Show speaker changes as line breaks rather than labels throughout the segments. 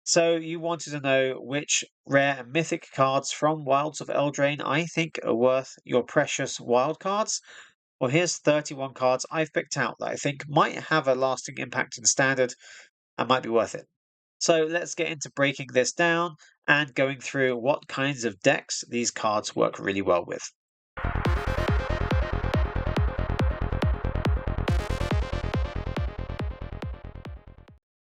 So you wanted to know which rare and mythic cards from Wilds of Eldraine I think are worth your precious wild cards? Well, here's 31 cards I've picked out that I think might have a lasting impact in Standard and might be worth it. So let's get into breaking this down and going through what kinds of decks these cards work really well with.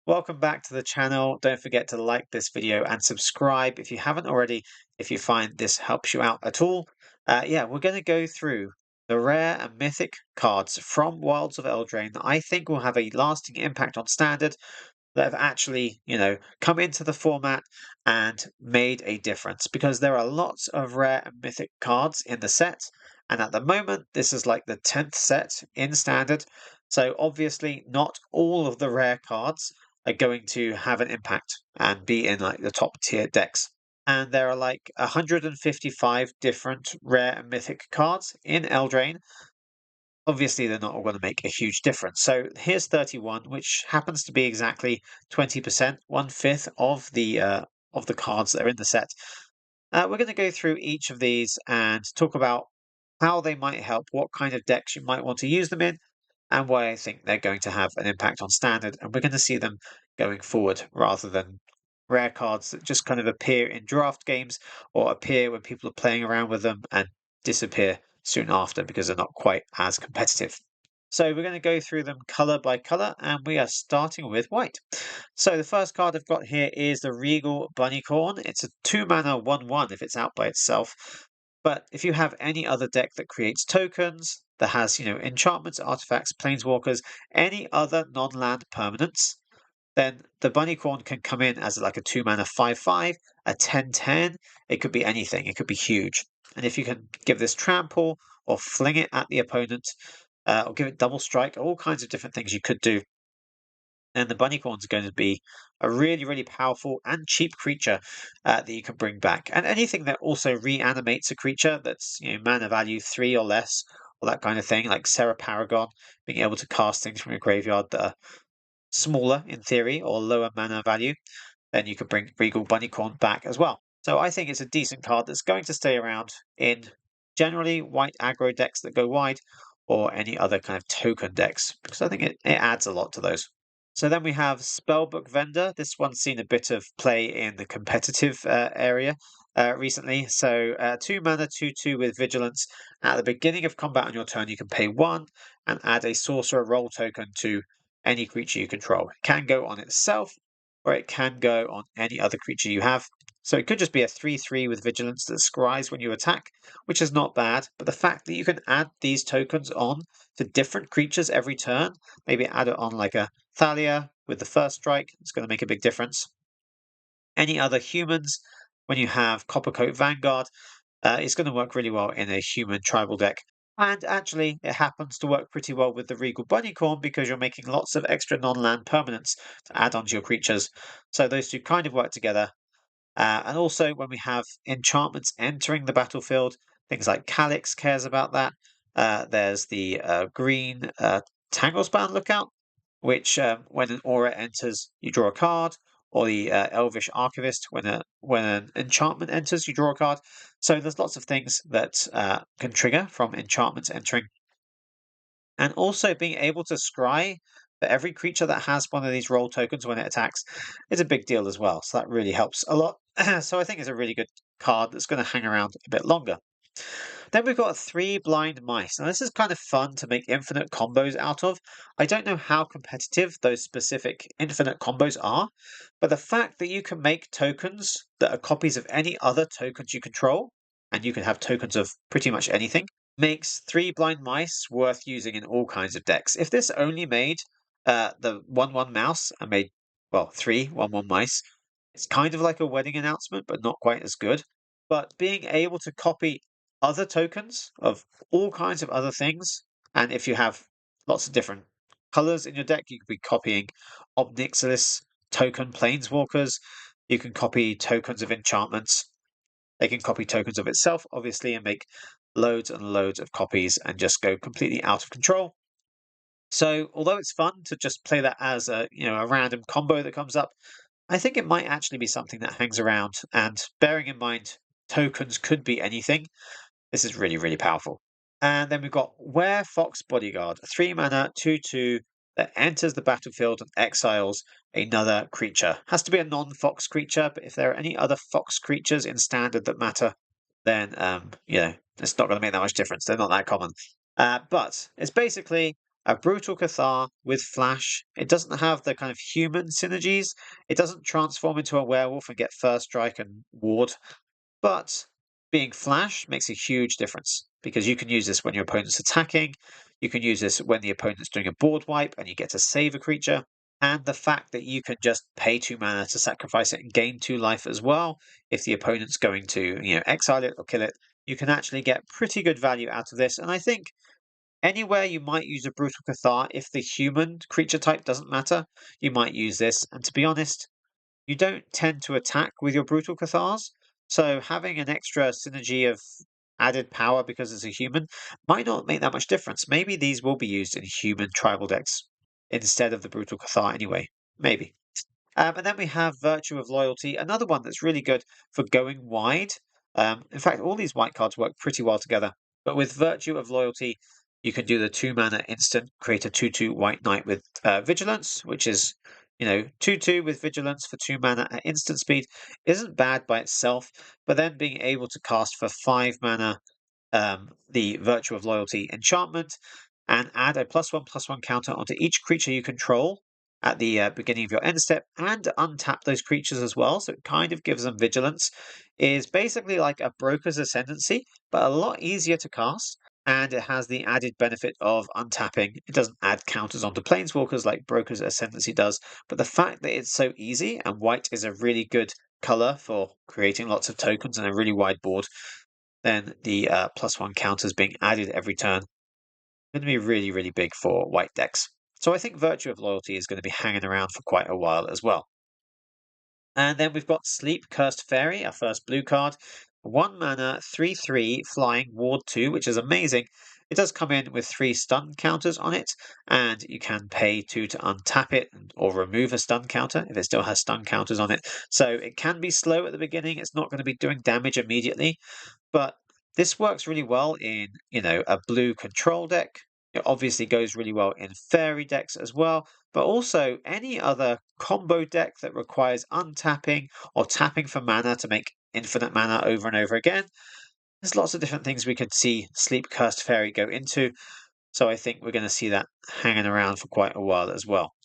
Welcome back to the channel. Don't forget to like this video and subscribe if you haven't already, if you find this helps you out at all. Yeah, we're going to go through the rare and mythic cards from Wilds of Eldraine that I think will have a lasting impact on Standard, that have actually, come into the format and made a difference, because there are lots of rare and mythic cards in the set. And at the moment, this is like the 10th set in Standard. So obviously not all of the rare cards are going to have an impact and be in like the top tier decks. And there are like 155 different rare and mythic cards in Eldraine. Obviously, they're not all going to make a huge difference. So here's 31, which happens to be exactly 20%, 1/5 of the cards that are in the set. We're going to go through each of these and talk about how they might help, what kind of decks you might want to use them in, and why I think they're going to have an impact on Standard. And we're going to see them going forward rather than rare cards that just kind of appear in draft games or appear when people are playing around with them and disappear soon after because they're not quite as competitive. So we're going to go through them color by color, and we are starting with white. So the first card I've got here is the Regal Bunnycorn. It's a 2-mana 1/1 if it's out by itself. But if you have any other deck that creates tokens, that has, enchantments, artifacts, planeswalkers, any other non-land permanents, then the Bunnycorn can come in as like a 2-mana 5/5, a 10/10. It could be anything. It could be huge. And if you can give this trample or fling it at the opponent, or give it double strike, all kinds of different things you could do, then the Bunnycorn is going to be a really, really powerful and cheap creature that you can bring back. And anything that also reanimates a creature that's mana value 3 or less, or that kind of thing, like Serra Paragon, being able to cast things from your graveyard that are smaller in theory or lower mana value, then you could bring Regal Bunnycorn back as well. So I think it's a decent card that's going to stay around in generally white aggro decks that go wide, or any other kind of token decks, because I think it adds a lot to those. So then we have Spellbook Vendor. This one's seen a bit of play in the competitive area recently. So 2-mana, 2/2 with Vigilance. At the beginning of combat on your turn, you can pay 1 and add a Sorcerer role token to any creature you control. It can go on itself, or it can go on any other creature you have. So it could just be a 3/3 with Vigilance that scries when you attack, which is not bad. But the fact that you can add these tokens on to different creatures every turn, maybe add it on like a Thalia with the first strike, it's going to make a big difference. Any other humans, when you have Coppercoat Vanguard, it's going to work really well in a human tribal deck. And actually, it happens to work pretty well with the Regal Bunnycorn because you're making lots of extra non-land permanents to add onto your creatures. So those two kind of work together. And also, when we have enchantments entering the battlefield, things like Calyx cares about that. There's the green Tanglespan Lookout, which when an aura enters, you draw a card, or the Elvish Archivist, when an enchantment enters, you draw a card. So there's lots of things that can trigger from enchantments entering. And also being able to scry for every creature that has one of these role tokens when it attacks is a big deal as well. So that really helps a lot. So I think it's a really good card that's going to hang around a bit longer. Then we've got 3 Blind Mice. Now this is kind of fun to make infinite combos out of. I don't know how competitive those specific infinite combos are, but the fact that you can make tokens that are copies of any other tokens you control, and you can have tokens of pretty much anything, makes 3 Blind Mice worth using in all kinds of decks. If this only made the 1/1 mouse and made, well, 3 1/1 mice, it's kind of like a wedding announcement, but not quite as good. But being able to copy other tokens of all kinds of other things, and if you have lots of different colors in your deck, you could be copying Obnixilis token planeswalkers. You can copy tokens of enchantments. They can copy tokens of itself, obviously, and make loads and loads of copies and just go completely out of control. So, although it's fun to just play that as a random combo that comes up, I think it might actually be something that hangs around, and bearing in mind tokens could be anything, this is really, really powerful. And then we've got Were Fox Bodyguard, a 3 mana 2/2 that enters the battlefield and exiles another creature. Has to be a non-fox creature, but if there are any other fox creatures in standard that matter, then it's not going to make that much difference. They're not that common. But it's basically a brutal Cathar with flash. It doesn't have the kind of human synergies. It doesn't transform into a werewolf and get first strike and ward. But being flash makes a huge difference because you can use this when your opponent's attacking. You can use this when the opponent's doing a board wipe and you get to save a creature. And the fact that you can just pay 2 mana to sacrifice it and gain 2 life as well, if the opponent's going to, exile it or kill it, you can actually get pretty good value out of this. And I think anywhere you might use a Brutal Cathar, if the human creature type doesn't matter, you might use this. And to be honest, you don't tend to attack with your Brutal Cathars, so having an extra synergy of added power because it's a human might not make that much difference. Maybe these will be used in human tribal decks instead of the Brutal Cathar anyway. Maybe. And then we have Virtue of Loyalty, another one that's really good for going wide. In fact, all these white cards work pretty well together. But with Virtue of Loyalty, you can do the 2 mana instant, create a 2/2 white knight with Vigilance, which is 2/2 with Vigilance for 2 mana at instant speed. Isn't bad by itself, but then being able to cast for 5 mana the Virtue of Loyalty enchantment and add a +1/+1 counter onto each creature you control at the beginning of your end step and untap those creatures as well. So it kind of gives them vigilance. Is basically like a Broker's Ascendancy, but a lot easier to cast. And it has the added benefit of untapping. It doesn't add counters onto Planeswalkers like Broker's Ascendancy does. But the fact that it's so easy and white is a really good color for creating lots of tokens and a really wide board, then the +1 counters being added every turn going to be really, really big for white decks. So I think Virtue of Loyalty is going to be hanging around for quite a while as well. And then we've got Sleep Cursed Fairy, our first blue card. 1 mana, 3/3, flying, ward 2, which is amazing. It does come in with 3 stun counters on it, and you can pay 2 to untap it or remove a stun counter if it still has stun counters on it. So it can be slow at the beginning. It's not going to be doing damage immediately, but this works really well in, a blue control deck. It obviously goes really well in fairy decks as well, but also any other combo deck that requires untapping or tapping for mana to make infinite mana over and over again. There's lots of different things we could see Sleep Cursed Fairy go into, so I think we're going to see that hanging around for quite a while as well.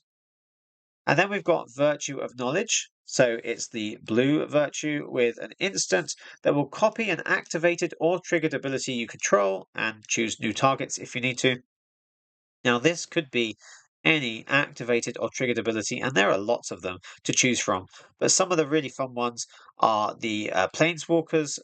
And then we've got Virtue of Knowledge. So it's the blue virtue with an instant that will copy an activated or triggered ability you control and choose new targets if you need to. Now, this could be any activated or triggered ability, and there are lots of them to choose from. But some of the really fun ones are the Planeswalkers'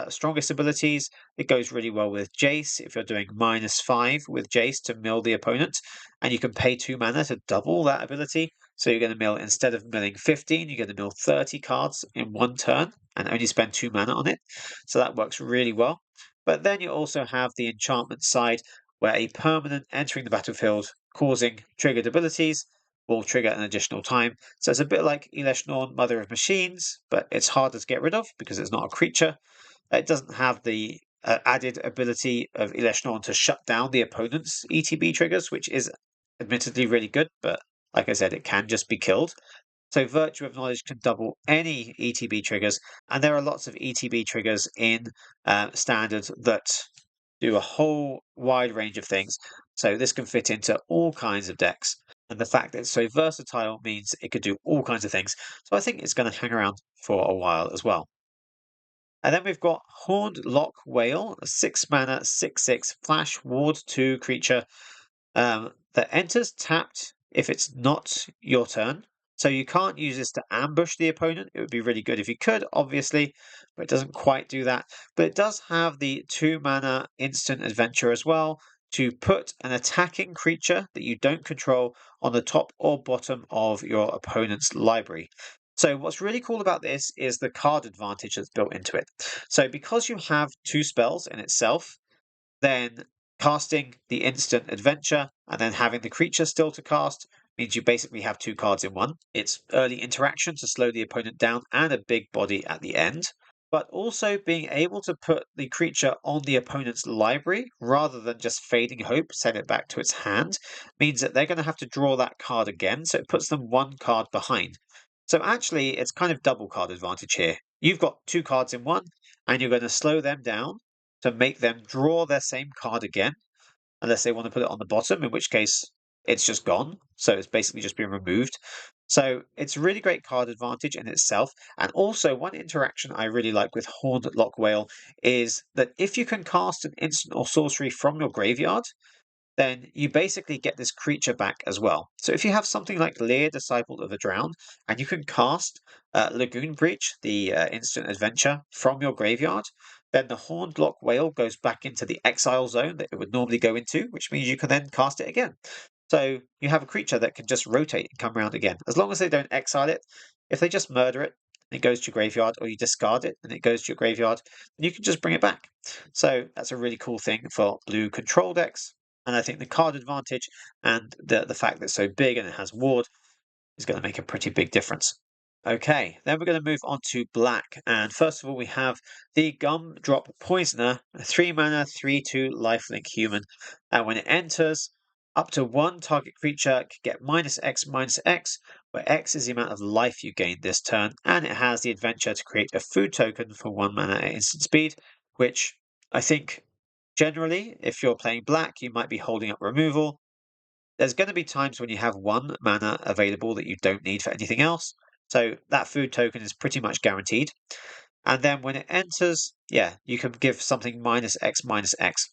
strongest abilities. It goes really well with Jace if you're doing -5 with Jace to mill the opponent, and you can pay 2 mana to double that ability. So you're going to mill, instead of milling 15, you're going to mill 30 cards in one turn and only spend 2 mana on it. So that works really well. But then you also have the enchantment side, where a permanent entering the battlefield causing triggered abilities will trigger an additional time. So it's a bit like Elesh Norn, Mother of Machines, but it's harder to get rid of because it's not a creature. It doesn't have the added ability of Elesh Norn to shut down the opponent's ETB triggers, which is admittedly really good, but like I said, it can just be killed. So Virtue of Knowledge can double any ETB triggers, and there are lots of ETB triggers in Standard that do a whole wide range of things. So this can fit into all kinds of decks. And the fact that it's so versatile means it could do all kinds of things. So I think it's going to hang around for a while as well. And then we've got Horned Lock Whale, a 6 mana, 6/6 flash ward 2 creature that enters tapped if it's not your turn. So you can't use this to ambush the opponent. It would be really good if you could, obviously, but it doesn't quite do that. But it does have the 2 mana instant adventure as well to put an attacking creature that you don't control on the top or bottom of your opponent's library. So what's really cool about this is the card advantage that's built into it. So because you have 2 spells in itself, then casting the instant adventure and then having the creature still to cast means you basically have 2 cards in one. It's early interaction to slow the opponent down and a big body at the end. But also being able to put the creature on the opponent's library rather than just fading hope, send it back to its hand, means that they're going to have to draw that card again. So it puts them 1 card behind. So actually, it's kind of double card advantage here. You've got 2 cards in one, and you're going to slow them down to make them draw their same card again, unless they want to put it on the bottom, in which case it's just gone. So it's basically just been removed. So it's really great card advantage in itself. And also, one interaction I really like with Horned Lock Whale is that if you can cast an instant or sorcery from your graveyard, then you basically get this creature back as well. So if you have something like Lear, Disciple of the Drowned, and you can cast Lagoon Breach, the instant adventure, from your graveyard, then the Horned Lock Whale goes back into the exile zone that it would normally go into, which means you can then cast it again. So you have a creature that can just rotate and come around again. As long as they don't exile it, if they just murder it, it goes to your graveyard, or you discard it and it goes to your graveyard, then you can just bring it back. So that's a really cool thing for blue control decks. And I think the card advantage and the fact that it's so big and it has ward is going to make a pretty big difference. Okay, then we're going to move on to black. And first of all, we have the Gumdrop Poisoner, a 3 mana, 3/2 lifelink human. And when it enters, up to 1 target creature can get -X/-X, where X is the amount of life you gain this turn. And it has the adventure to create a food token for 1 mana at instant speed, which I think generally, if you're playing black, you might be holding up removal. There's going to be times when you have 1 mana available that you don't need for anything else. So that food token is pretty much guaranteed. And then when it enters, yeah, you can give something -X/-X.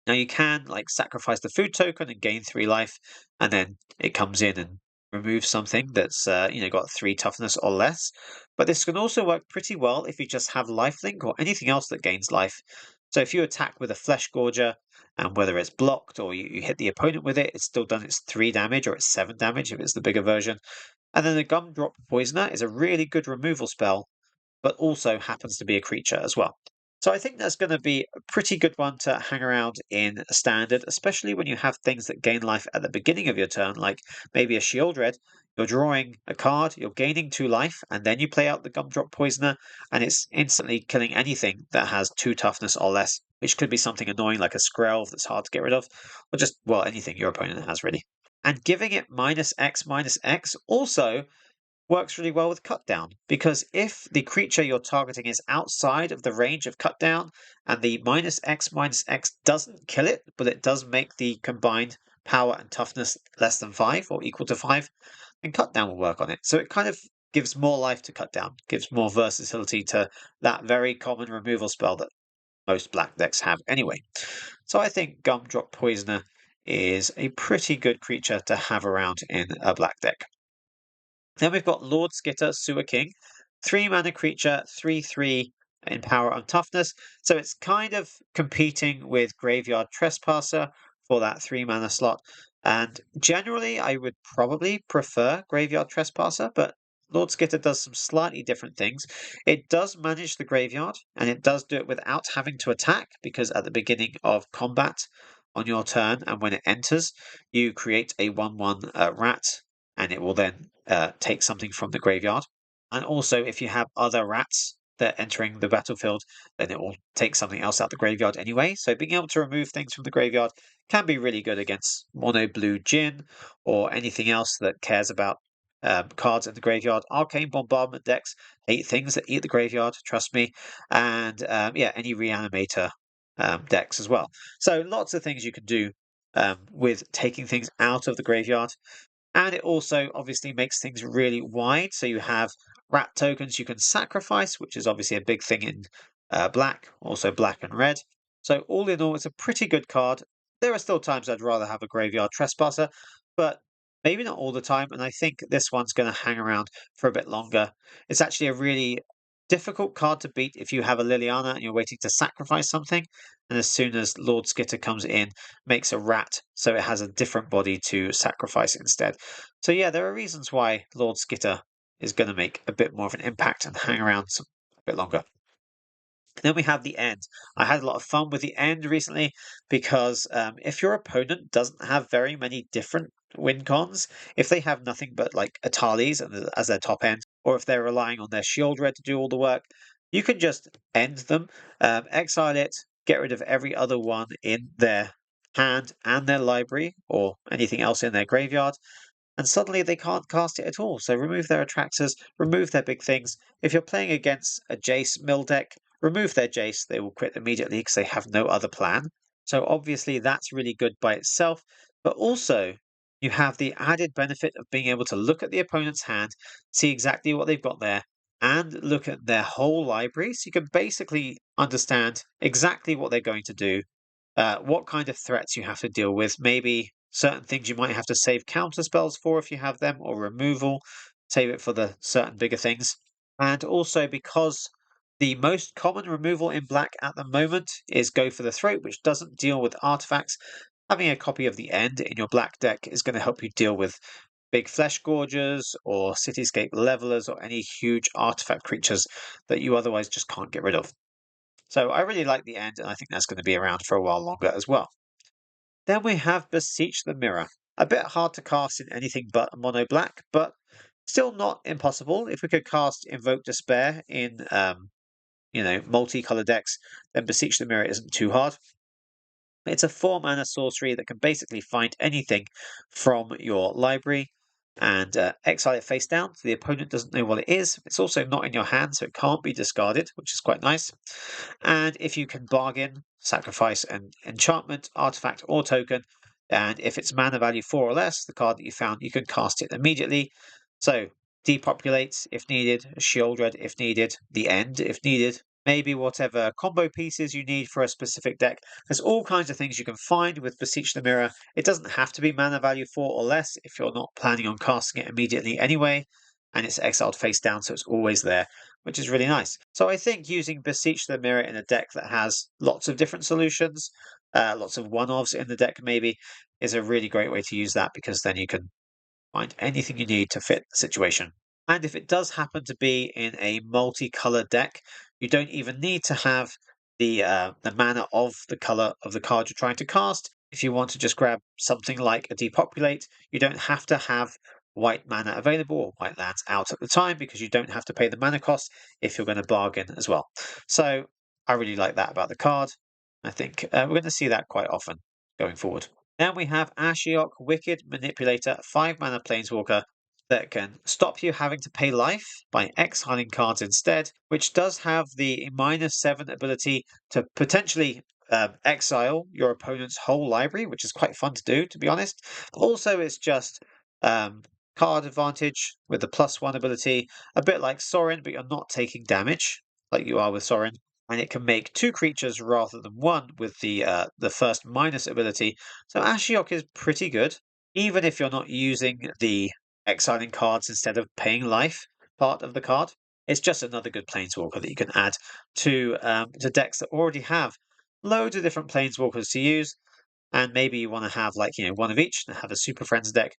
Now you can like sacrifice the food token and gain 3 life, and then it comes in and removes something that's got 3 toughness or less. But this can also work pretty well if you just have lifelink or anything else that gains life. So if you attack with a Flesh Gorger, and whether it's blocked or you hit the opponent with it, it's still done its 3 damage or its 7 damage if it's the bigger version. And then the Gumdrop Poisoner is a really good removal spell, but also happens to be a creature as well. So I think that's going to be a pretty good one to hang around in a standard, especially when you have things that gain life at the beginning of your turn, like maybe a Shieldred. You're drawing a card, you're gaining 2 life, and then you play out the Gumdrop Poisoner, and it's instantly killing anything that has 2 toughness or less, which could be something annoying like a Skrelv that's hard to get rid of, or just, well, anything your opponent has really. And giving it -X/-X also works really well with cut down, because if the creature you're targeting is outside of the range of cut down and the -X/-X doesn't kill it, but it does make the combined power and toughness less than 5 or equal to 5, then cut down will work on it. So it kind of gives more life to cut down, gives more versatility to that very common removal spell that most black decks have anyway. So I think Gumdrop Poisoner is a pretty good creature to have around in a black deck. Then we've got Lord Skitter, Sewer King, 3 mana creature, 3/3 in power and toughness. So it's kind of competing with Graveyard Trespasser for that 3 mana slot. And generally, I would probably prefer Graveyard Trespasser, but Lord Skitter does some slightly different things. It does manage the graveyard, and it does do it without having to attack, because at the beginning of combat on your turn, and when it enters, you create a 1/1 rat, and it will then take something from the graveyard. And also, if you have other rats that are entering the battlefield, then it will take something else out the graveyard anyway. So being able to remove things from the graveyard can be really good against mono blue Djinn or anything else that cares about cards in the graveyard. Arcane Bombardment decks hate things that eat the graveyard, trust me. And yeah, any Reanimator decks as well. So lots of things you can do with taking things out of the graveyard. And it also obviously makes things really wide. So you have rat tokens you can sacrifice, which is obviously a big thing in black, also black and red. So all in all, it's a pretty good card. There are still times I'd rather have a Graveyard Trespasser, but maybe not all the time. And I think this one's going to hang around for a bit longer. It's actually a really difficult card to beat if you have a Liliana and you're waiting to sacrifice something. And as soon as Lord Skitter comes in, makes a rat, so it has a different body to sacrifice instead. So yeah, there are reasons why Lord Skitter is going to make a bit more of an impact and hang around a bit longer. Then we have the end. I had a lot of fun with the end recently because if your opponent doesn't have very many different win cons. If they have nothing but like Atalis as their top end, or if they're relying on their shield red to do all the work, you can just end them, exile it, get rid of every other one in their hand and their library, or anything else in their graveyard, and suddenly they can't cast it at all. So remove their attractors, remove their big things. If you're playing against a Jace mill deck, remove their Jace, they will quit immediately because they have no other plan. So obviously that's really good by itself, but also you have the added benefit of being able to look at the opponent's hand, see exactly what they've got there, and look at their whole library. So you can basically understand exactly what they're going to do, what kind of threats you have to deal with, maybe certain things you might have to save counter spells for if you have them, or removal, save it for the certain bigger things. And also because the most common removal in black at the moment is Go for the Throat, which doesn't deal with artifacts. Having a copy of the End in your black deck is going to help you deal with big Flesh Gorgers or Cityscape Levelers or any huge artifact creatures that you otherwise just can't get rid of. So I really like the End, and I think that's going to be around for a while longer as well. Then we have Beseech the Mirror. A bit hard to cast in anything but mono black, but still not impossible. If we could cast Invoke Despair in, multicolour decks, then Beseech the Mirror isn't too hard. It's a 4-mana sorcery that can basically find anything from your library and exile it face down, so the opponent doesn't know what it is. It's also not in your hand, so it can't be discarded, which is quite nice. And if you can bargain, sacrifice an enchantment, artifact, or token, and if it's mana value 4 or less, the card that you found, you can cast it immediately. So depopulate if needed, shield red if needed, the End if needed, maybe whatever combo pieces you need for a specific deck. There's all kinds of things you can find with Beseech the Mirror. It doesn't have to be mana value 4 or less if you're not planning on casting it immediately anyway, and it's exiled face down, so it's always there, which is really nice. So I think using Beseech the Mirror in a deck that has lots of different solutions, lots of one-offs in the deck maybe, is a really great way to use that, because then you can find anything you need to fit the situation. And if it does happen to be in a multicolour deck, you don't even need to have the mana of the colour of the card you're trying to cast. If you want to just grab something like a Depopulate, you don't have to have white mana available or white lands out at the time, because you don't have to pay the mana cost if you're going to bargain as well. So I really like that about the card. I think we're going to see that quite often going forward. Then we have Ashok, Wicked Manipulator, 5-mana Planeswalker that can stop you having to pay life by exiling cards instead, which does have the -7 ability to potentially exile your opponent's whole library, which is quite fun to do, to be honest. Also, it's just card advantage with the +1 ability, a bit like Sorin, but you're not taking damage like you are with Sorin. And it can make 2 creatures rather than 1 with the first minus ability. So Ashiok is pretty good, even if you're not using the exiling cards instead of paying life part of the card. It's just another good planeswalker that you can add to decks that already have loads of different planeswalkers to use, and maybe you want to have one of each and have a Super Friends deck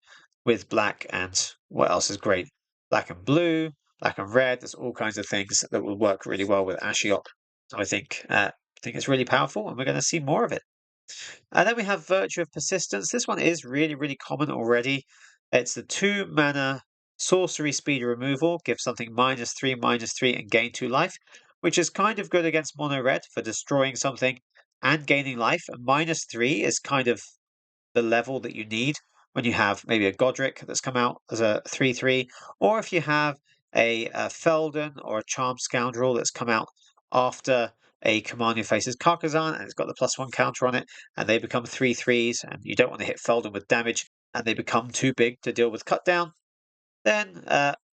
with black and what else is great? Black and blue, black and red. There's all kinds of things that will work really well with Ashiok. So I think it's really powerful, and we're going to see more of it. And then we have Virtue of Persistence. This one is really, really common already. It's the 2-mana sorcery speed removal. Give something -3/-3 and gain 2 life, which is kind of good against mono red for destroying something and gaining life. And -3 is kind of the level that you need when you have maybe a Godric that's come out as a 3/3, or if you have a Feldon or a Charmed Scoundrel that's come out after a command who faces Carcassonne and it's got the +1 counter on it, and they become 3/3s, and you don't want to hit Feldon with damage, and they become too big to deal with cut down, then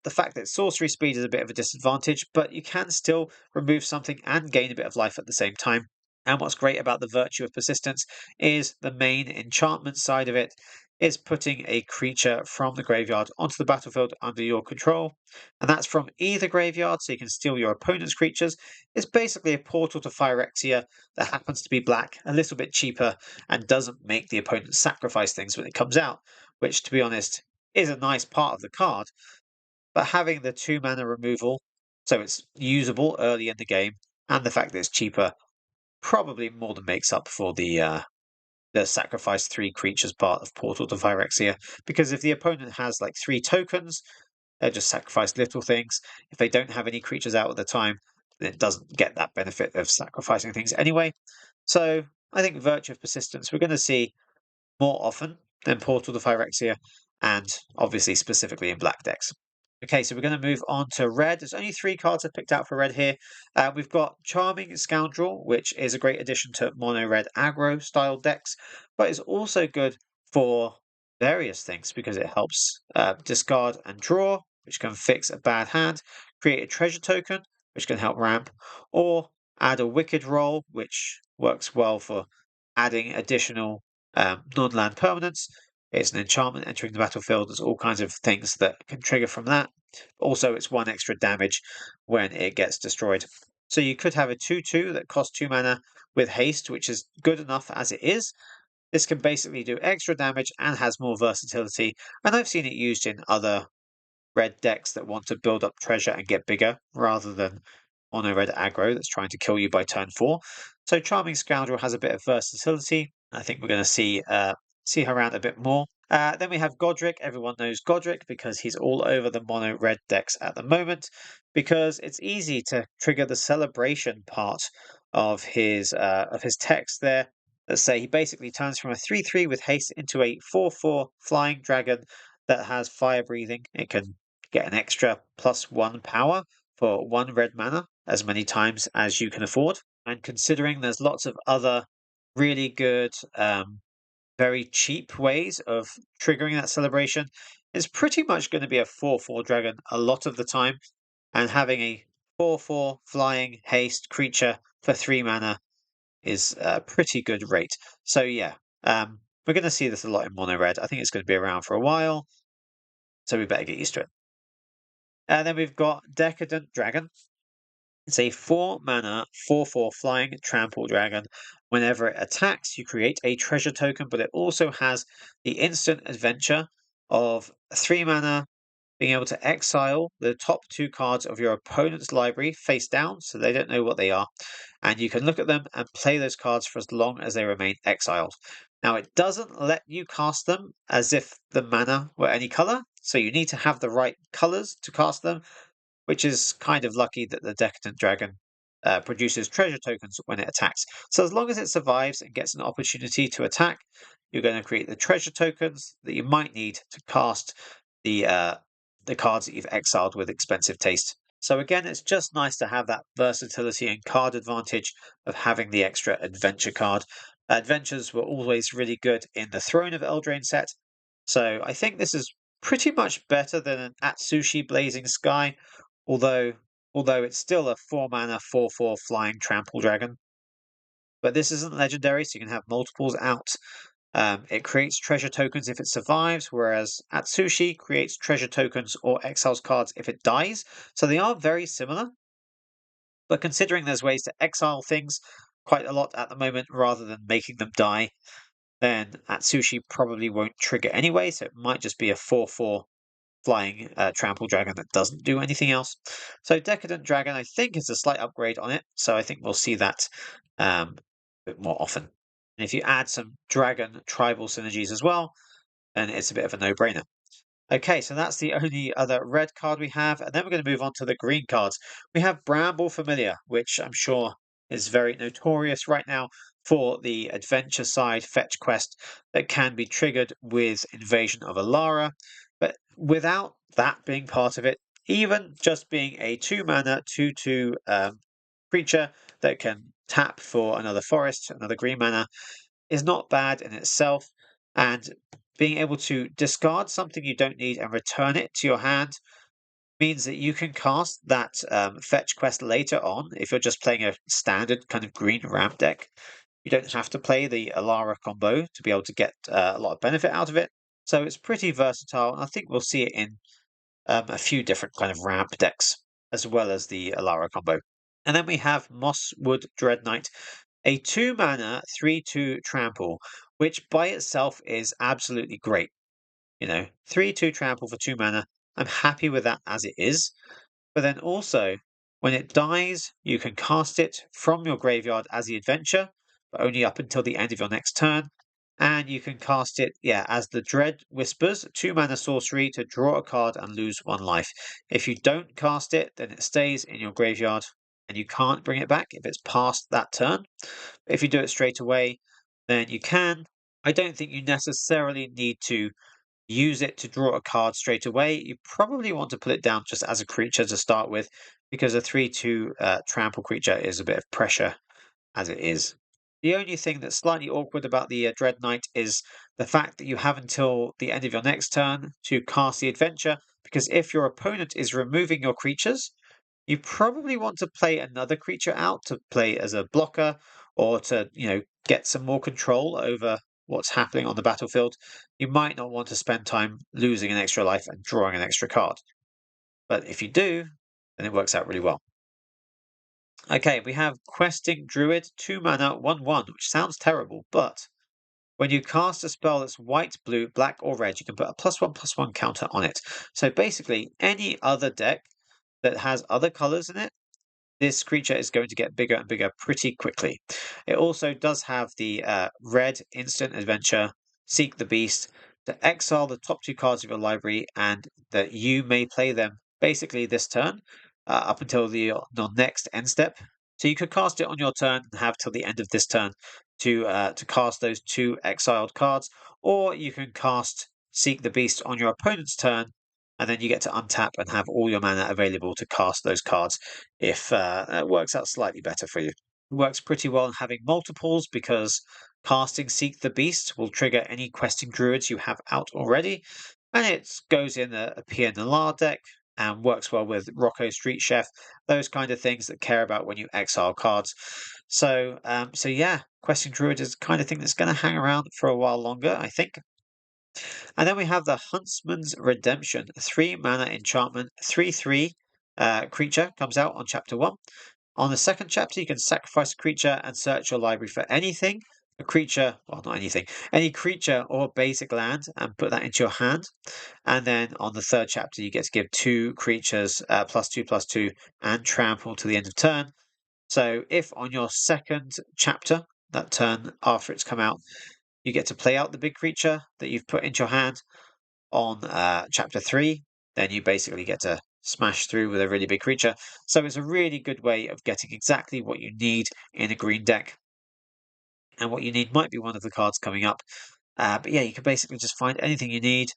the fact that sorcery speed is a bit of a disadvantage, but you can still remove something and gain a bit of life at the same time. And what's great about the Virtue of Persistence is the main enchantment side of it is putting a creature from the graveyard onto the battlefield under your control. And that's from either graveyard, so you can steal your opponent's creatures. It's basically a portal to Phyrexia that happens to be black, a little bit cheaper, and doesn't make the opponent sacrifice things when it comes out, which, to be honest, is a nice part of the card. But having the 2-mana removal, so it's usable early in the game, and the fact that it's cheaper, probably more than makes up for the sacrifice 3 creatures part of Portal to Phyrexia, because if the opponent has like 3 tokens, they just sacrifice little things. If they don't have any creatures out at the time, then it doesn't get that benefit of sacrificing things anyway. So I think Virtue of Persistence we're going to see more often than Portal to Phyrexia, and obviously specifically in black decks. Okay, so we're going to move on to red. There's only 3 cards I've picked out for red here. We've got Charming Scoundrel, which is a great addition to mono-red aggro style decks, but it's also good for various things because it helps discard and draw, which can fix a bad hand, create a treasure token, which can help ramp, or add a wicked roll, which works well for adding additional non-land permanents. It's an enchantment entering the battlefield. There's all kinds of things that can trigger from that. Also, it's 1 extra damage when it gets destroyed. So you could have a 2/2 that costs 2 mana with haste, which is good enough as it is. This can basically do extra damage and has more versatility. And I've seen it used in other red decks that want to build up treasure and get bigger rather than mono red aggro that's trying to kill you by turn 4. So Charming Scoundrel has a bit of versatility. I think we're going to see her around a bit more. Then we have Godric. Everyone knows Godric because he's all over the mono red decks at the moment because it's easy to trigger the celebration part of his text there. Let's say he basically turns from a 3/3 with haste into a 4/4 flying dragon that has fire breathing. It can get an extra +1 power for 1 red mana as many times as you can afford. And considering there's lots of other really good very cheap ways of triggering that celebration, is pretty much going to be a 4/4 dragon a lot of the time, and having a 4/4 flying haste creature for 3 mana is a pretty good rate. So yeah, we're going to see this a lot in mono red. I think it's going to be around for a while, so we better get used to it. And then we've got Decadent Dragon. It's a 4 mana, 4/4 flying trample dragon. Whenever it attacks, you create a treasure token, but it also has the instant adventure of 3 mana, being able to exile the top 2 cards of your opponent's library face down, so they don't know what they are. And you can look at them and play those cards for as long as they remain exiled. Now, it doesn't let you cast them as if the mana were any color, so you need to have the right colors to cast them, which is kind of lucky that the Decadent Dragon produces treasure tokens when it attacks. So as long as it survives and gets an opportunity to attack, you're going to create the treasure tokens that you might need to cast the cards that you've exiled with expensive taste. So again, it's just nice to have that versatility and card advantage of having the extra adventure card. Adventures were always really good in the Throne of Eldraine set, so I think this is pretty much better than an Atsushi Blazing Sky, although it's still a 4 mana 4/4 flying trample dragon. But this isn't legendary, so you can have multiples out. It creates treasure tokens if it survives, whereas Atsushi creates treasure tokens or exiles cards if it dies. So they are very similar. But considering there's ways to exile things quite a lot at the moment rather than making them die, then Atsushi probably won't trigger anyway, so it might just be a 4/4 flying trample dragon that doesn't do anything else. So Decadent Dragon, I think, is a slight upgrade on it, so I think we'll see that a bit more often. And if you add some dragon tribal synergies as well, then it's a bit of a no-brainer. Okay, so that's the only other red card we have, and then we're going to move on to the green cards. We have Bramble Familiar, which I'm sure is very notorious right now for the adventure side fetch quest that can be triggered with Invasion of Alara. But without that being part of it, even just being a 2 mana 2/2 creature that can tap for another forest, another green mana, is not bad in itself. And being able to discard something you don't need and return it to your hand means that you can cast that fetch quest later on if you're just playing a standard kind of green ramp deck. You don't have to play the Alara combo to be able to get a lot of benefit out of it. So it's pretty versatile, and I think we'll see it in a few different kind of ramp decks as well as the Alara combo. And then we have Mosswood Dread Knight, a 2 mana 3/2 trample, which by itself is absolutely great. 3/2 trample for 2 mana. I'm happy with that as it is. But then also, when it dies, you can cast it from your graveyard as the adventure, but only up until the end of your next turn. And you can cast it, as the Dread Whispers, 2-mana sorcery to draw a card and lose 1 life. If you don't cast it, then it stays in your graveyard and you can't bring it back if it's past that turn. If you do it straight away, then you can. I don't think you necessarily need to use it to draw a card straight away. You probably want to put it down just as a creature to start with, because a 3/2 trample creature is a bit of pressure as it is. The only thing that's slightly awkward about the Dread Knight is the fact that you have until the end of your next turn to cast the adventure, because if your opponent is removing your creatures, you probably want to play another creature out to play as a blocker or to, get some more control over what's happening on the battlefield. You might not want to spend time losing an extra life and drawing an extra card. But if you do, then it works out really well. Okay, we have Questing Druid, 2-mana, 1/1, which sounds terrible, but when you cast a spell that's white, blue, black, or red, you can put a +1/+1 counter on it. So basically, any other deck that has other colors in it, this creature is going to get bigger and bigger pretty quickly. It also does have the red instant adventure, Seek the Beast, to exile the top 2 cards of your library, and that you may play them basically this turn up until your next end step. So you could cast it on your turn and have till the end of this turn to cast those 2 exiled cards, or you can cast Seek the Beast on your opponent's turn, and then you get to untap and have all your mana available to cast those cards if it works out slightly better for you. It works pretty well in having multiples because casting Seek the Beast will trigger any questing druids you have out already, and it goes in a Pierre Nalaar deck and works well with Rocco Street Chef, those kind of things that care about when you exile cards. So, yeah, questing druid is the kind of thing that's going to hang around for a while longer, I think. And then we have the Huntsman's Redemption, 3-mana enchantment, 3/3 creature, comes out on chapter 1. On the second chapter, you can sacrifice a creature and search your library for anything, a creature, well, not anything, any creature or basic land, and put that into your hand. And then on the third chapter, you get to give 2 creatures +2/+2 and trample to the end of turn. So if on your second chapter, that turn after it's come out, you get to play out the big creature that you've put into your hand on chapter 3, then you basically get to smash through with a really big creature. So it's a really good way of getting exactly what you need in a green deck. And what you need might be one of the cards coming up. But yeah, you can basically just find anything you need.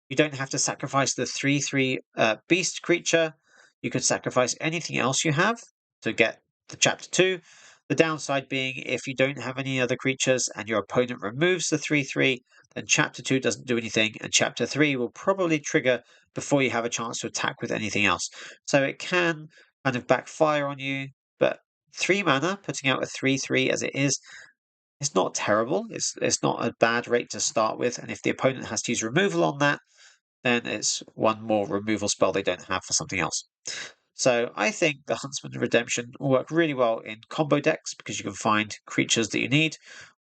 You don't have to sacrifice the 3/3 beast creature. You could sacrifice anything else you have to get the chapter 2. The downside being if you don't have any other creatures and your opponent removes the 3/3, then chapter 2 doesn't do anything, and chapter 3 will probably trigger before you have a chance to attack with anything else. So it can kind of backfire on you, but 3 mana, putting out a 3/3 as it is, it's not terrible. It's not a bad rate to start with, and if the opponent has to use removal on that, then it's one more removal spell they don't have for something else. So I think the Huntsman Redemption will work really well in combo decks because you can find creatures that you need.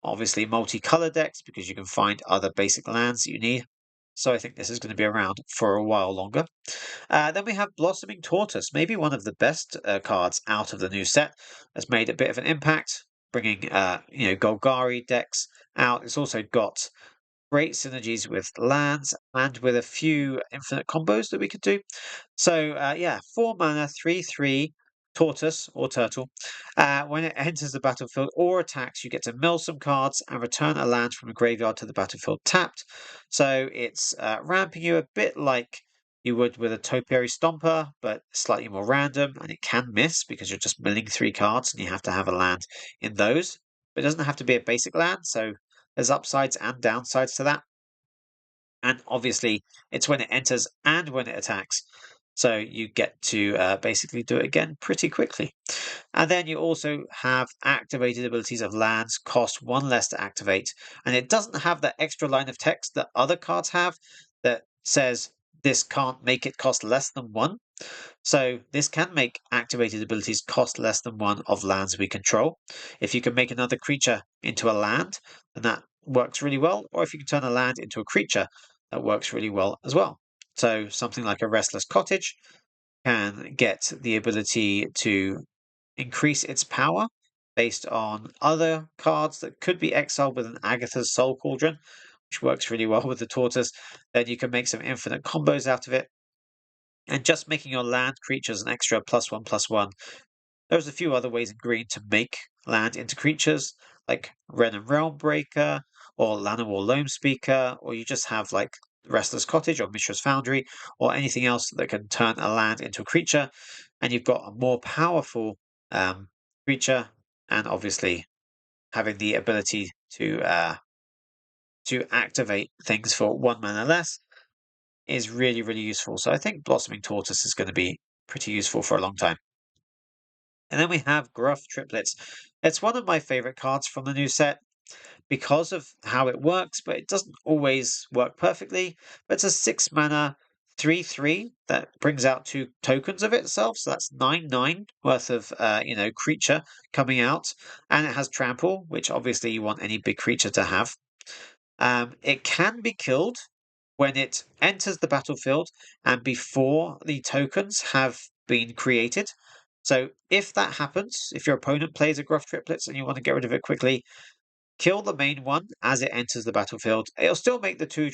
Obviously multicolour decks because you can find other basic lands that you need. So I think this is going to be around for a while longer. Then we have Blossoming Tortoise, maybe one of the best cards out of the new set. Has made a bit of an impact, bringing Golgari decks out. It's also got great synergies with lands and with a few infinite combos that we could do. So, 4 mana, 3/3 tortoise or turtle. When it enters the battlefield or attacks, you get to mill some cards and return a land from the graveyard to the battlefield tapped. So, it's ramping you a bit like you would with a Topiary Stomper, but slightly more random, and it can miss because you're just milling 3 cards and you have to have a land in those. But it doesn't have to be a basic land, so there's upsides and downsides to that. And obviously, it's when it enters and when it attacks. So you get to basically do it again pretty quickly. And then you also have activated abilities of lands, cost 1 less to activate. And it doesn't have that extra line of text that other cards have that says this can't make it cost less than 1. So this can make activated abilities cost less than 1 of lands we control. If you can make another creature into a land, then that works really well. Or if you can turn a land into a creature, that works really well as well. So something like a Restless Cottage can get the ability to increase its power based on other cards that could be exiled with an Agathas Soul Cauldron, which works really well with the Tortoise, then you can make some infinite combos out of it. And just making your land creatures an extra +1/+1. There's a few other ways in green to make land into creatures, like Ren and Realm Breaker, or Llanowar Loam Speaker, or you just have like Restless Cottage or Mishra's Foundry, or anything else that can turn a land into a creature, and you've got a more powerful creature, and obviously having the ability to activate things for 1 mana less is really, really useful. So I think Blossoming Tortoise is going to be pretty useful for a long time. And then we have Gruff Triplets. It's one of my favorite cards from the new set because of how it works, but it doesn't always work perfectly. But it's a 6 mana 3/3 that brings out 2 tokens of itself. So that's 9/9 worth of creature coming out. And it has trample, which obviously you want any big creature to have. It can be killed when it enters the battlefield and before the tokens have been created. So if that happens, if your opponent plays a Gruff Triplets and you want to get rid of it quickly, kill the main one as it enters the battlefield. It'll still make the 2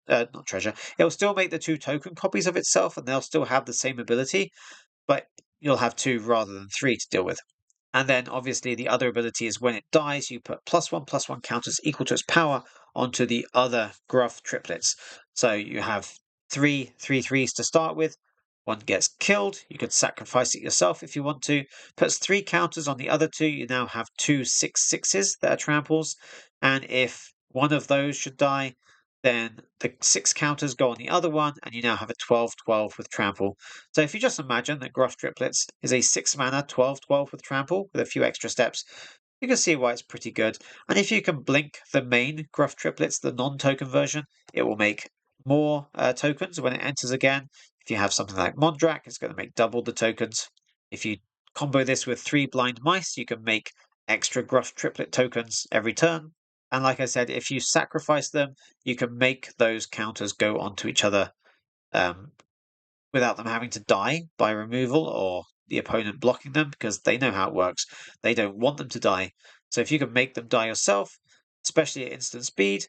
not treasure. It'll still make the 2 token copies of itself, and they'll still have the same ability, but you'll have 2 rather than 3 to deal with. And then obviously the other ability is when it dies, you put +1/+1 counters equal to its power onto the other Gruff Triplets. So you have 3 3/3s to start with. One gets killed, you could sacrifice it yourself if you want to. Puts 3 counters on the other 2, you now have 2 6/6s that are tramples. And if one of those should die, then the 6 counters go on the other one, and you now have a 12/12 with trample. So if you just imagine that Gruff Triplets is a 6 mana 12/12 with trample with a few extra steps, you can see why it's pretty good. And if you can blink the main Gruff Triplets, the non-token version, it will make more tokens when it enters again. If you have something like Mondrak, it's going to make double the tokens. If you combo this with 3 Blind Mice, you can make extra Gruff Triplet tokens every turn. And like I said, if you sacrifice them, you can make those counters go onto each other without them having to die by removal or the opponent blocking them, because they know how it works. They don't want them to die. So if you can make them die yourself, especially at instant speed,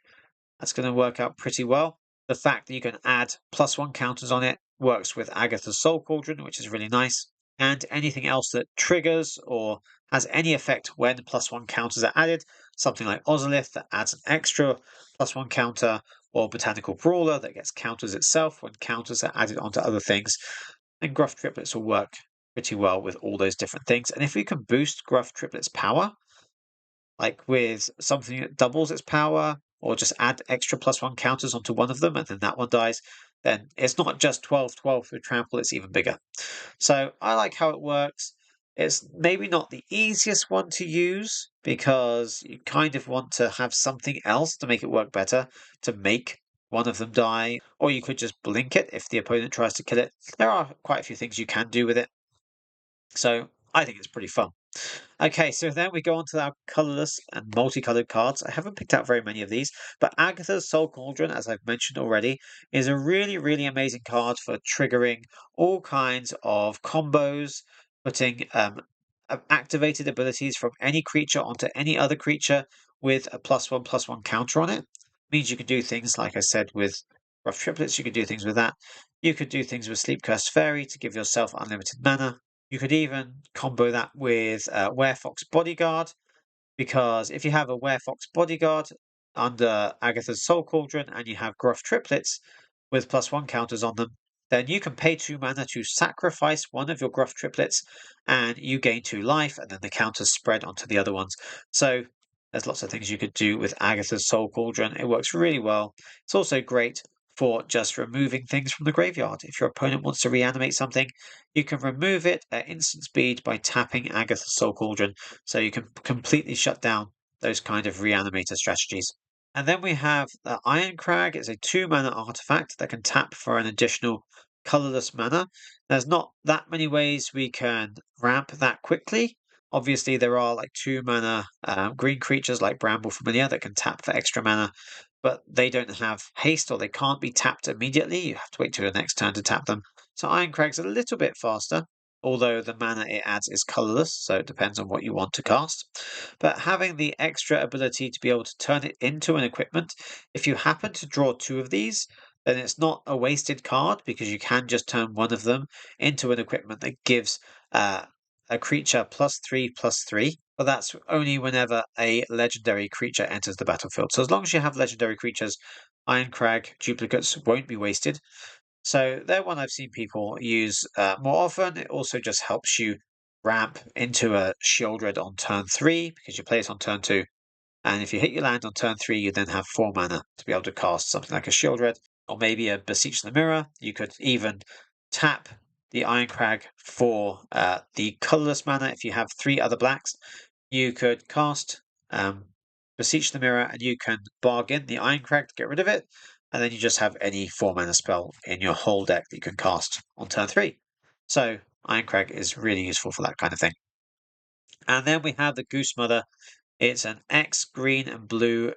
that's going to work out pretty well. The fact that you can add +1 counters on it works with Agathas Soul Cauldron, which is really nice. And anything else that triggers or has any effect when +1 counters are added, something like Ozolith that adds an extra +1 counter, or Botanical Brawler that gets counters itself when counters are added onto other things. And Gruff Triplets will work pretty well with all those different things. And if we can boost Gruff Triplets' power, like with something that doubles its power, or just add extra +1 counters onto one of them and then that one dies, then it's not just 12/12 with trample, it's even bigger. So I like how it works. It's maybe not the easiest one to use because you kind of want to have something else to make it work better, to make one of them die, or you could just blink it if the opponent tries to kill it. There are quite a few things you can do with it. So I think it's pretty fun. Okay, so then we go on to our colourless and multicolored cards. I haven't picked out very many of these, but Agatha's Soul Cauldron, as I've mentioned already, is a really, really amazing card for triggering all kinds of combos, putting activated abilities from any creature onto any other creature with a +1/+1 counter on it. Means you can do things, like I said, with Rough Triplets, you could do things with that. You could do things with Sleep Cursed Fairy to give yourself unlimited mana. You could even combo that with Werefox Bodyguard, because if you have a Werefox Bodyguard under Agatha's Soul Cauldron and you have Gruff Triplets with +1 counters on them, then you can pay 2 mana to sacrifice one of your Gruff Triplets and you gain 2 life, and then the counters spread onto the other ones. So there's lots of things you could do with Agatha's Soul Cauldron. It works really well. It's also great for just removing things from the graveyard. If your opponent wants to reanimate something, you can remove it at instant speed by tapping Agathas Soul Cauldron, so you can completely shut down those kind of reanimator strategies. And then we have Iron Crag. It's a 2 mana artifact that can tap for an additional colorless mana. There's not that many ways we can ramp that quickly. Obviously, there are like 2 mana green creatures like Bramble Familiar that can tap for extra mana, but they don't have haste or they can't be tapped immediately. You have to wait till your next turn to tap them. So Iron Crag's a little bit faster. although the mana it adds is colorless, so it depends on what you want to cast. But having the extra ability to be able to turn it into an equipment, if you happen to draw two of these, then it's not a wasted card because you can just turn one of them into an equipment that gives a creature +3/+3. But that's only whenever a legendary creature enters the battlefield. So as long as you have legendary creatures, Iron Crag duplicates won't be wasted. So they're one I've seen people use more often. It also just helps you ramp into a Shieldred on turn 3 because you play it on turn 2. And if you hit your land on turn 3, you then have 4 mana to be able to cast something like a Shieldred or maybe a Beseech the Mirror. You could even tap the Iron Crag for the colorless mana. If you have 3 other blacks, you could cast Beseech the Mirror and you can bargain the Iron Crag to get rid of it. And then you just have any 4 mana spell in your whole deck that you can cast on turn 3. So Iron Crag is really useful for that kind of thing. And then we have the Goose Mother. It's an X green and blue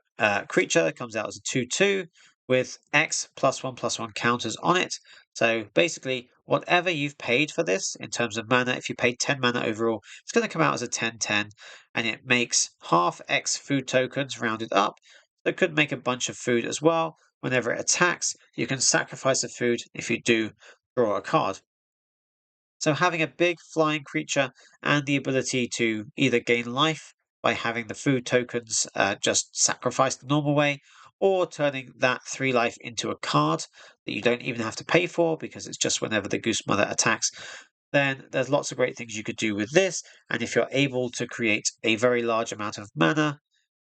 creature. It comes out as a 2/2 with X +1/+1 counters on it. So basically, whatever you've paid for this in terms of mana, if you paid 10 mana overall, it's going to come out as a 10/10, and it makes half X food tokens rounded up. That could make a bunch of food as well. Whenever it attacks, you can sacrifice a food if you do draw a card. So having a big flying creature and the ability to either gain life by having the food tokens just sacrificed the normal way, or turning that 3 life into a card that you don't even have to pay for because it's just whenever the Goose Mother attacks, then there's lots of great things you could do with this. And if you're able to create a very large amount of mana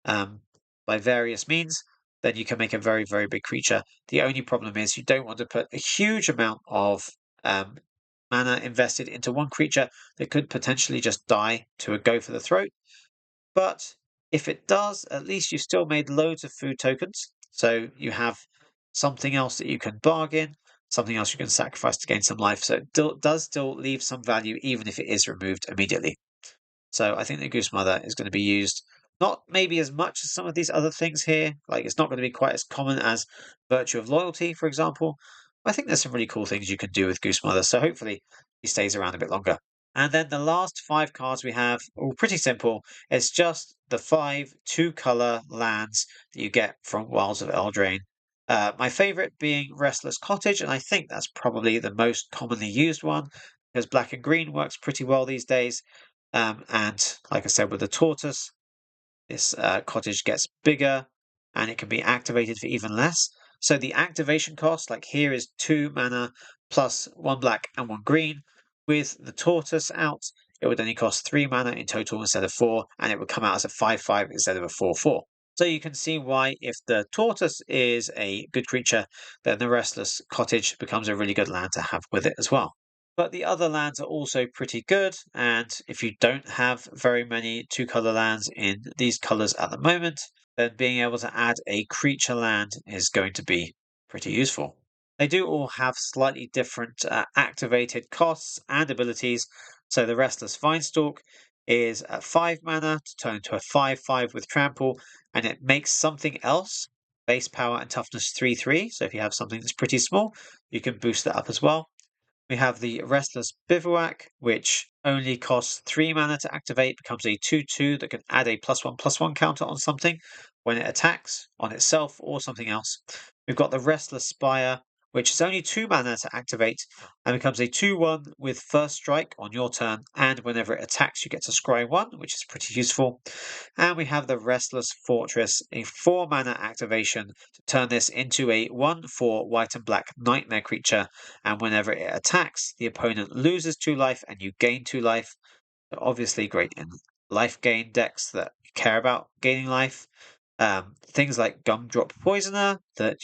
um, by various means, then you can make a very, very big creature. The only problem is you don't want to put a huge amount of um, mana invested into one creature that could potentially just die to a go for the throat. But if it does, at least you've still made loads of food tokens. So you have something else that you can bargain, something else you can sacrifice to gain some life. So it does still leave some value, even if it is removed immediately. So I think the Goose Mother is going to be used not maybe as much as some of these other things here. Like it's not going to be quite as common as Virtue of Loyalty, for example. I think there's some really cool things you can do with Goose Mother. So hopefully he stays around a bit longer. And then the last 5 cards we have, all pretty simple. It's just the 5 2-color lands that you get from Wilds of Eldraine. My favorite being Restless Cottage, and I think that's probably the most commonly used one because black and green works pretty well these days. And like I said, with the tortoise, this cottage gets bigger and it can be activated for even less. So the activation cost, like here, is 2 mana plus 1 black and 1 green. With the tortoise out, it would only cost 3 mana in total instead of 4, and it would come out as a 5/5 instead of a 4/4. So you can see why, if the tortoise is a good creature, then the Restless Cottage becomes a really good land to have with it as well. But the other lands are also pretty good, and if you don't have very many 2-color lands in these colors at the moment, then being able to add a creature land is going to be pretty useful. They do all have slightly different activated costs and abilities. So the Restless Vinestalk is 5 mana to turn into a 5/5 with trample, and it makes something else base power and toughness 3/3. So if you have something that's pretty small, you can boost that up as well. We have the Restless Bivak, which only costs 3 mana to activate, becomes a 2/2 that can add a +1/+1 counter on something when it attacks, on itself, or something else. We've got the Restless Spire, which is only 2 mana to activate and becomes a 2/1 with first strike on your turn, and whenever it attacks, you get to scry 1, which is pretty useful. And we have the Restless Fortress, a 4 mana activation to turn this into a 1/4 white and black nightmare creature, and whenever it attacks, the opponent loses 2 life and you gain 2 life. Obviously great in life gain decks that care about gaining life. Things like Gumdrop Poisoner that,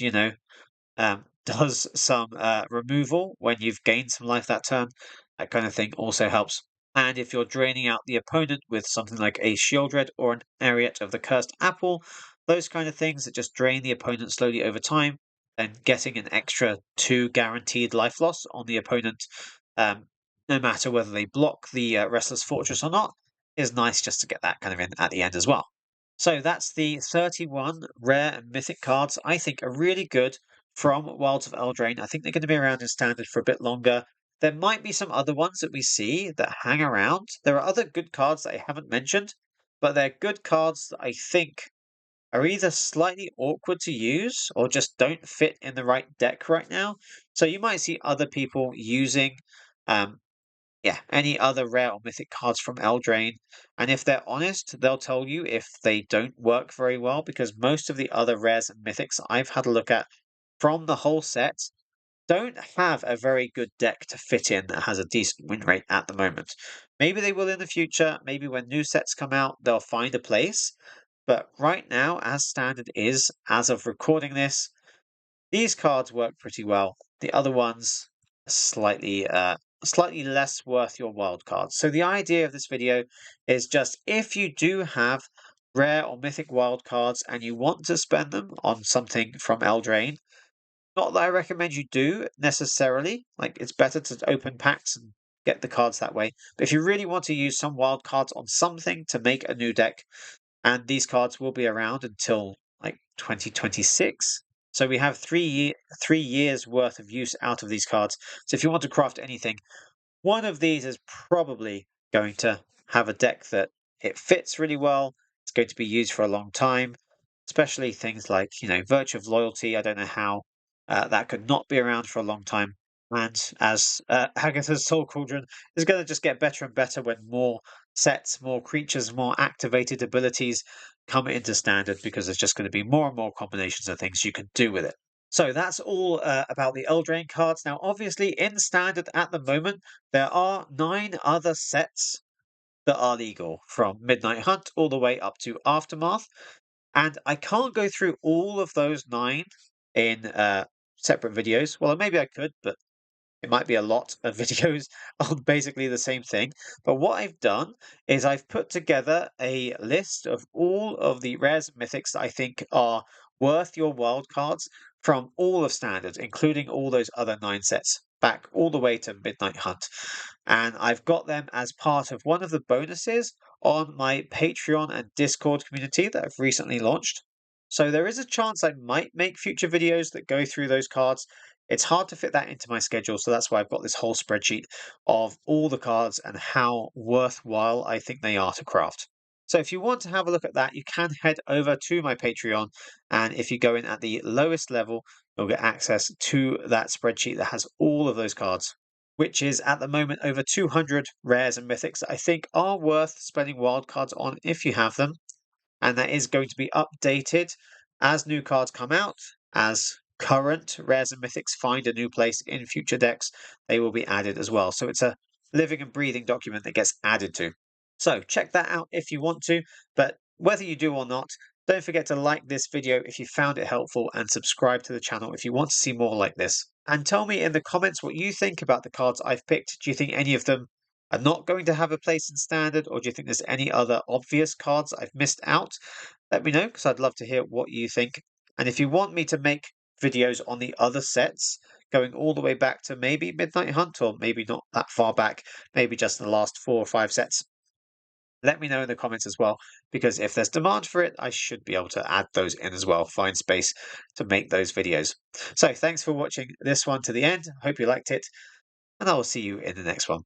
does some removal when you've gained some life that turn. That kind of thing also helps. And if you're draining out the opponent with something like a Shieldred or an Ariat of the Cursed Apple, those kind of things that just drain the opponent slowly over time, and getting an extra 2 guaranteed life loss on the opponent, no matter whether they block the Restless Fortress or not, is nice just to get that kind of in at the end as well. So that's the 31 rare and mythic cards I think are really good from Wilds of Eldraine. I think they're going to be around in standard for a bit longer. there might be some other ones that we see that hang around. There are other good cards that I haven't mentioned, but they're good cards that I think are either slightly awkward to use or just don't fit in the right deck right now. So you might see other people using, um, any other rare or mythic cards from Eldraine. And if they're honest, they'll tell you if they don't work very well, because most of the other rares and mythics I've had a look at from the whole set don't have a very good deck to fit in that has a decent win rate at the moment. Maybe they will in the future. Maybe when new sets come out, they'll find a place. But right now, as standard is, as of recording this, these cards work pretty well. The other ones are slightly less worth your wild cards. So the idea of this video is just if you do have rare or mythic wild cards and you want to spend them on something from Eldraine, not that I recommend you do necessarily. Like, it's better to open packs and get the cards that way. But if you really want to use some wild cards on something to make a new deck, and these cards will be around until like 2026. So we have 3 years worth of use out of these cards. So if you want to craft anything, one of these is probably going to have a deck that it fits really well. It's going to be used for a long time, especially things like, Virtue of Loyalty. I don't know how that could not be around for a long time. And as Agathas Soul Cauldron is going to just get better and better when more sets, more creatures, more activated abilities come into standard, because there's just going to be more and more combinations of things you can do with it. So that's all about the Eldraine cards. Now, obviously, in standard at the moment, there are 9 other sets that are legal, from Midnight Hunt all the way up to Aftermath. And I can't go through all of those 9 in separate videos. Well, maybe I could, but it might be a lot of videos on basically the same thing. But what I've done is I've put together a list of all of the rares and mythics that I think are worth your wild cards from all of standard, including all those other 9 sets, back all the way to Midnight Hunt. And I've got them as part of one of the bonuses on my Patreon and Discord community that I've recently launched. So there is a chance I might make future videos that go through those cards. It's hard to fit that into my schedule, so that's why I've got this whole spreadsheet of all the cards and how worthwhile I think they are to craft. So if you want to have a look at that, you can head over to my Patreon, and if you go in at the lowest level, you'll get access to that spreadsheet that has all of those cards, which is at the moment over 200 rares and mythics that I think are worth spending wildcards on if you have them. And that is going to be updated as new cards come out, as current rares and mythics find a new place in future decks, they will be added as well. So it's a living and breathing document that gets added to. So check that out if you want to, but whether you do or not, don't forget to like this video if you found it helpful, and subscribe to the channel if you want to see more like this. And tell me in the comments what you think about the cards I've picked. Do you think any of them are not going to have a place in standard, or do you think there's any other obvious cards I've missed out? Let me know, because I'd love to hear what you think. And if you want me to make videos on the other sets, going all the way back to maybe Midnight Hunt, or maybe not that far back, maybe just the last 4 or 5 sets, let me know in the comments as well, because if there's demand for it, I should be able to add those in as well, find space to make those videos. So thanks for watching this one to the end. Hope you liked it, and I will see you in the next one.